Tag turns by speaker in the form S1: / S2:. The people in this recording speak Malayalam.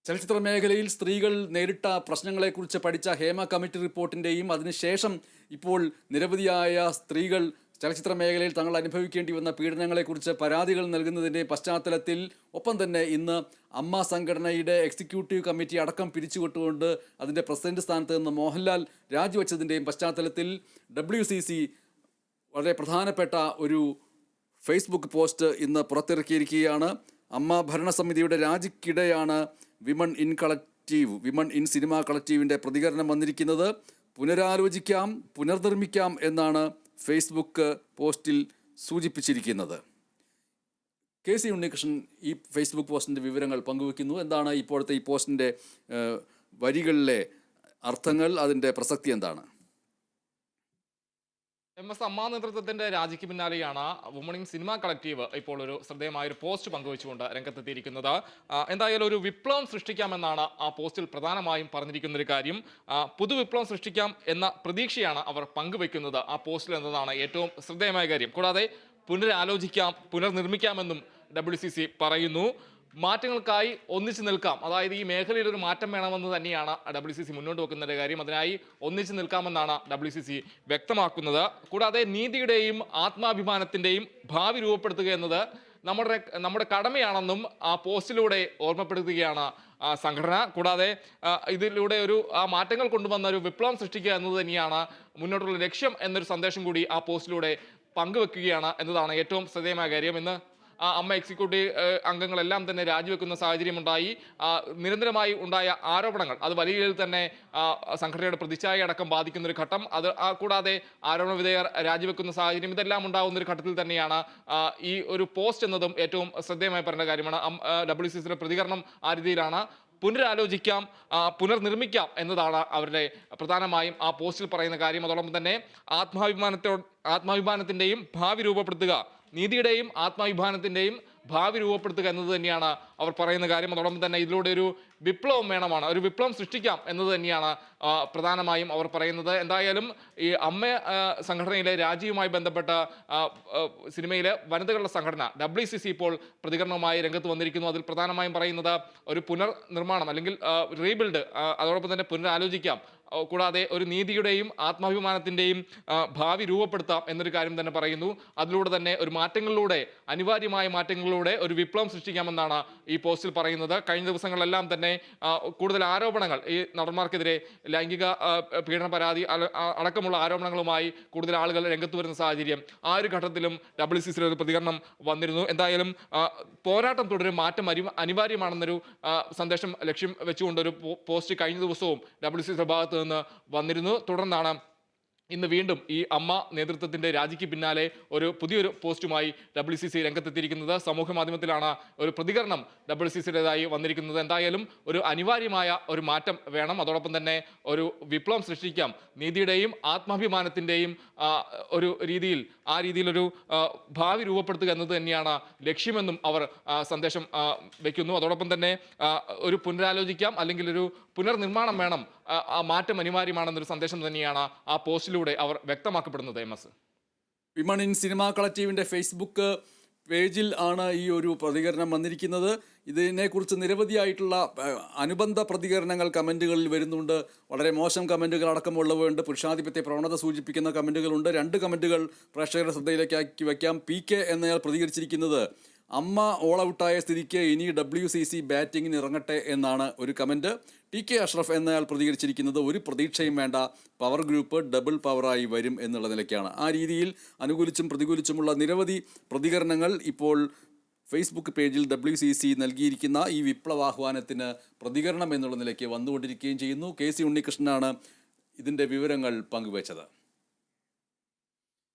S1: ചലച്ചിത്ര മേഖലയിൽ സ്ത്രീകൾ നേരിട്ട പ്രശ്നങ്ങളെക്കുറിച്ച് പഠിച്ച ഹേമ കമ്മിറ്റി റിപ്പോർട്ടിൻ്റെയും അതിനുശേഷം ഇപ്പോൾ നിരവധിയായ സ്ത്രീകൾ ചലച്ചിത്ര മേഖലയിൽ തങ്ങൾ അനുഭവിക്കേണ്ടി വന്ന പീഡനങ്ങളെക്കുറിച്ച് പരാതികൾ നൽകുന്നതിൻ്റെ പശ്ചാത്തലത്തിൽ ഒപ്പം തന്നെ ഇന്ന് അമ്മ സംഘടനയുടെ എക്സിക്യൂട്ടീവ് കമ്മിറ്റി അടക്കം പിരിച്ചുവിട്ടുകൊണ്ട് അതിൻ്റെ പ്രസിഡന്റ് സ്ഥാനത്ത് നിന്ന് മോഹൻലാൽ രാജിവെച്ചതിൻ്റെയും പശ്ചാത്തലത്തിൽ WCC വളരെ പ്രധാനപ്പെട്ട ഒരു ഫേസ്ബുക്ക് പോസ്റ്റ് ഇന്ന് പുറത്തിറക്കിയിരിക്കുകയാണ്. അമ്മ ഭരണസമിതിയുടെ രാജിക്കിടെയാണ് വിമൺ ഇൻ സിനിമ കളക്റ്റീവിൻ്റെ പ്രതികരണം വന്നിരിക്കുന്നത്. പുനരാലോചിക്കാം, പുനർനിർമ്മിക്കാം എന്നാണ് ഫേസ്ബുക്ക് പോസ്റ്റിൽ സൂചിപ്പിച്ചിരിക്കുന്നത്. KC ഉണ്ണികൃഷ്ണൻ ഈ ഫേസ്ബുക്ക് പോസ്റ്റിൻ്റെ വിവരങ്ങൾ പങ്കുവെക്കുന്നു. എന്താണ് ഇപ്പോഴത്തെ ഈ പോസ്റ്റിൻ്റെ വരികളിലെ അർത്ഥങ്ങൾ, അതിൻ്റെ പ്രസക്തി എന്താണ്?
S2: MS അമ്മ നേതൃത്വത്തിന്റെ രാജിക്ക് പിന്നാലെയാണ് വുമൺ ഇൻ സിനിമ കളക്റ്റീവ് ഇപ്പോൾ ഒരു ശ്രദ്ധേയമായ ഒരു പോസ്റ്റ് പങ്കുവെച്ചുകൊണ്ട് രംഗത്തെത്തിയിരിക്കുന്നത്. എന്തായാലും ഒരു വിപ്ലവം സൃഷ്ടിക്കാമെന്നാണ് ആ പോസ്റ്റിൽ പ്രധാനമായും പറഞ്ഞിരിക്കുന്ന ഒരു കാര്യം. പുതുവിപ്ലവം സൃഷ്ടിക്കാം എന്ന പ്രതീക്ഷയാണ് അവർ പങ്കുവെക്കുന്നത് ആ പോസ്റ്റിൽ എന്നതാണ് ഏറ്റവും ശ്രദ്ധേയമായ കാര്യം. കൂടാതെ പുനരാലോചിക്കാം, പുനർനിർമ്മിക്കാമെന്നും WCC പറയുന്നു. മാറ്റങ്ങൾക്കായി ഒന്നിച്ചു നിൽക്കാം, അതായത് ഈ മേഖലയിൽ ഒരു മാറ്റം വേണമെന്ന് തന്നെയാണ് WCC മുന്നോട്ട് വെക്കുന്ന ഒരു കാര്യം. അതിനായി ഒന്നിച്ചു നിൽക്കാമെന്നാണ് WCC വ്യക്തമാക്കുന്നത്. കൂടാതെ നീതിയുടെയും ആത്മാഭിമാനത്തിൻ്റെയും ഭാവി രൂപപ്പെടുത്തുക എന്നത് നമ്മുടെ കടമയാണെന്നും ആ പോസ്റ്റിലൂടെ ഓർമ്മപ്പെടുത്തുകയാണ് സംഘടന. കൂടാതെ ഇതിലൂടെ ഒരു മാറ്റങ്ങൾ കൊണ്ടുവന്ന ഒരു വിപ്ലവം സൃഷ്ടിക്കുക എന്നത് തന്നെയാണ് മുന്നോട്ടുള്ള ലക്ഷ്യം എന്നൊരു സന്ദേശം കൂടി ആ പോസ്റ്റിലൂടെ പങ്കുവെക്കുകയാണ് എന്നതാണ് ഏറ്റവും ശ്രദ്ധേയമായ കാര്യം. ഇന്ന് അമ്മ എക്സിക്യൂട്ടീവ് അംഗങ്ങളെല്ലാം തന്നെ രാജിവെക്കുന്ന സാഹചര്യമുണ്ടായി. നിരന്തരമായി ഉണ്ടായ ആരോപണങ്ങൾ അത് വലിയ രീതിയിൽ തന്നെ സംഘടനയുടെ പ്രതിച്ഛായ അടക്കം ബാധിക്കുന്ന ഒരു ഘട്ടം, അത് കൂടാതെ ആരോപണ വിധേയർ രാജിവെക്കുന്ന സാഹചര്യം, ഇതെല്ലാം ഉണ്ടാകുന്ന ഒരു ഘട്ടത്തിൽ തന്നെയാണ് ഈ ഒരു പോസ്റ്റ് എന്നതും ഏറ്റവും ശ്രദ്ധേയമായി പറയുന്ന കാര്യമാണ്. WCCയുടെ പ്രതികരണം ആ രീതിയിലാണ്. പുനരാലോചിക്കാം, പുനർനിർമ്മിക്കാം എന്നതാണ് അവരുടെ പ്രധാനമായും ആ പോസ്റ്റിൽ പറയുന്ന കാര്യം. അതോടൊപ്പം തന്നെ ആത്മാഭിമാനത്തിൻ്റെയും ഭാവി രൂപപ്പെടുത്തുക, നീതിയുടെയും ആത്മാഭിമാനത്തിൻ്റെയും ഭാവി രൂപപ്പെടുത്തുക എന്നത് തന്നെയാണ് അവർ പറയുന്ന കാര്യം. അതോടൊപ്പം തന്നെ ഇതിലൂടെ ഒരു വിപ്ലവം വേണമാണ്, ഒരു വിപ്ലവം സൃഷ്ടിക്കാം എന്നത് തന്നെയാണ് പ്രധാനമായും അവർ പറയുന്നത്. എന്തായാലും ഈ അമ്മ സംഘടനയിലെ രാജിയുമായി ബന്ധപ്പെട്ട സിനിമയിലെ വനിതകളുടെ സംഘടന WCC ഇപ്പോൾ പ്രതികരണവുമായി രംഗത്ത് വന്നിരിക്കുന്നു. അതിൽ പ്രധാനമായും പറയുന്നത് ഒരു പുനർനിർമ്മാണം അല്ലെങ്കിൽ റീബിൽഡ്, അതോടൊപ്പം തന്നെ പുനരാലോചിക്കാം, കൂടാതെ ഒരു നീതിയുടെയും ആത്മാഭിമാനത്തിൻ്റെയും ഭാവി രൂപപ്പെടുത്താം എന്നൊരു കാര്യം തന്നെ പറയുന്നു. അതിലൂടെ തന്നെ ഒരു മാറ്റങ്ങളിലൂടെ, അനിവാര്യമായ മാറ്റങ്ങളിലൂടെ ഒരു വിപ്ലവം സൃഷ്ടിക്കാമെന്നാണ് ഈ പോസ്റ്റിൽ പറയുന്നത്. കഴിഞ്ഞ ദിവസങ്ങളിലെല്ലാം തന്നെ കൂടുതൽ ആരോപണങ്ങൾ ഈ നടന്മാർക്കെതിരെ ലൈംഗിക പീഡന പരാതി അടക്കമുള്ള ആരോപണങ്ങളുമായി കൂടുതൽ ആളുകൾ രംഗത്ത് വരുന്ന സാഹചര്യം, ആ ഒരു ഘട്ടത്തിലും WCCയുടെ ഒരു പ്രതികരണം വന്നിരുന്നു. എന്തായാലും പോരാട്ടം തുടരും, മാറ്റം അനിവാര്യമാണെന്നൊരു സന്ദേശം ലക്ഷ്യം വെച്ചുകൊണ്ടൊരു പോസ്റ്റ് കഴിഞ്ഞ ദിവസവും WCCയുടെ ഭാഗത്ത് നിന്ന് വന്നിരുന്നു. തുടർന്നാണ് ഇന്ന് വീണ്ടും ഈ അമ്മ നേതൃത്വത്തിന്റെ രാജിക്ക് പിന്നാലെ ഒരു പുതിയൊരു പോസ്റ്റുമായി WCC രംഗത്തെത്തിയിരിക്കുന്നത്. സമൂഹ മാധ്യമത്തിലാണ് ഒരു പ്രതികരണം WCCയുടേതായി വന്നിരിക്കുന്നത്. എന്തായാലും ഒരു അനിവാര്യമായ ഒരു മാറ്റം വേണം, അതോടൊപ്പം തന്നെ ഒരു വിപ്ലവം സൃഷ്ടിക്കാം, നീതിയുടെയും ആത്മാഭിമാനത്തിൻ്റെയും ഒരു രീതിയിൽ, ആ രീതിയിലൊരു ഭാവി രൂപപ്പെടുത്തുക എന്നത് തന്നെയാണ് ലക്ഷ്യമെന്നും അവർ സന്ദേശം വയ്ക്കുന്നു. അതോടൊപ്പം തന്നെ ഒരു പുനരാലോചിക്കാം, അല്ലെങ്കിൽ ഒരു പുനർനിർമ്മാണം വേണം, ആ മാറ്റം അനിവാര്യമാണെന്നൊരു സന്ദേശം തന്നെയാണ് ആ പോസ്റ്റിലൂടെ അവർ വ്യക്തമാക്കപ്പെടുന്നത്.
S1: വിമൺ ഇൻ സിനിമ കളക്റ്റീവിൻ്റെ ഫേസ്ബുക്ക് പേജിൽ ആണ് ഈ ഒരു പ്രതികരണം വന്നിരിക്കുന്നത്. ഇതിനെക്കുറിച്ച് നിരവധിയായിട്ടുള്ള അനുബന്ധ പ്രതികരണങ്ങൾ കമൻറ്റുകളിൽ വരുന്നുണ്ട്. വളരെ മോശം കമൻറ്റുകൾ അടക്കമുള്ളവയുണ്ട്, പുരുഷാധിപത്യ പ്രവണത സൂചിപ്പിക്കുന്ന കമൻറ്റുകളുണ്ട്. 2 കമൻറ്റുകൾ പ്രേക്ഷകരുടെ ശ്രദ്ധയിലേക്കാക്കി വയ്ക്കാം. PK എന്നയാൾ പ്രതികരിച്ചിരിക്കുന്നത്, അമ്മ ഓൾ ഔട്ടായ സ്ഥിതിക്ക് ഇനി WCC ബാറ്റിങ്ങിന് ഇറങ്ങട്ടെ എന്നാണ് ഒരു കമൻറ്റ്. TK അഷ്റഫ് എന്നയാൾ പ്രതികരിച്ചിരിക്കുന്നത്, ഒരു പ്രതീക്ഷയും വേണ്ട, പവർ ഗ്രൂപ്പ് ഡബിൾ പവറായി വരും എന്നുള്ള നിലയ്ക്കാണ്. ആ രീതിയിൽ അനുകൂലിച്ചും പ്രതികൂലിച്ചുമുള്ള നിരവധി പ്രതികരണങ്ങൾ ഇപ്പോൾ ഫേസ്ബുക്ക് പേജിൽ WCC നൽകിയിരിക്കുന്ന ഈ വിപ്ലവാഹ്വാനത്തിന് പ്രതികരണം എന്നുള്ള നിലയ്ക്ക് വന്നുകൊണ്ടിരിക്കുകയും ചെയ്യുന്നു. KC ഉണ്ണികൃഷ്ണനാണ് ഇതിൻ്റെ വിവരങ്ങൾ പങ്കുവച്ചത്.